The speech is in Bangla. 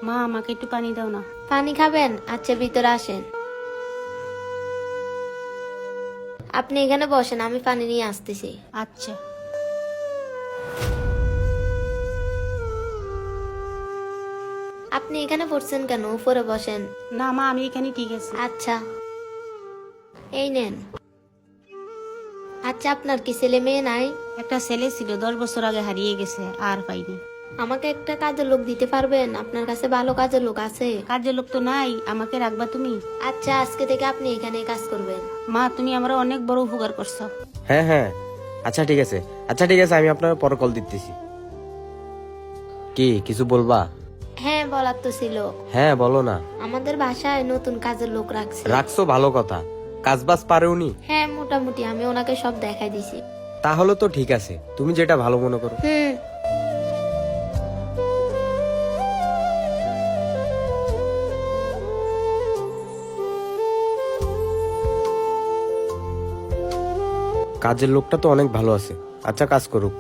মা আমাকে একটু পানি দাও না। পানি খাবেন? আচ্ছা, ভিতরে আসেন। আপনি এখানে বসেন, আমি পানি নিয়ে আসতেছি। আচ্ছা। আপনি এখানে পড়ছেন কেন? উপরে বসেন। না মা, আমি এখানে ঠিক আছে। আচ্ছা, এই নেন। আচ্ছা, আপনার কি ছেলে মেয়ে নাই? একটা ছেলে ছিল, 10 বছর আগে হারিয়ে গেছে, আর পাইনি। আমাকে একটা কাজের লোক দিতে পারবেন? আপনার কাছে ভালো কাজের লোক আছে? কাজের লোক তো নাই, আমাকে রাখবা তুমি? আচ্ছা, আজকে থেকে আপনি এখানে কাজ করবেন। মা, তুমি আমার অনেক বড় উপকার করছো। হ্যাঁ হ্যাঁ, আচ্ছা ঠিক আছে, আমি আপনার পরে কল দিতেছি। কি কিছু বলবা? হ্যাঁ, বলার তো ছিল। হ্যাঁ বলো না। আমাদের বাসায় নতুন কাজের লোক রাখছে। রাখছো ভালো কথা, কাজ বাজ পারে উনি? হ্যাঁ, মোটামুটি আমি ওনাকে সব দেখাই দিছি। তাহলে তো ঠিক আছে, তুমি যেটা ভালো মনে করো। হুম। কাজের লোকটা তো অনেক ভালো আছে, আচ্ছা কাজ করুক।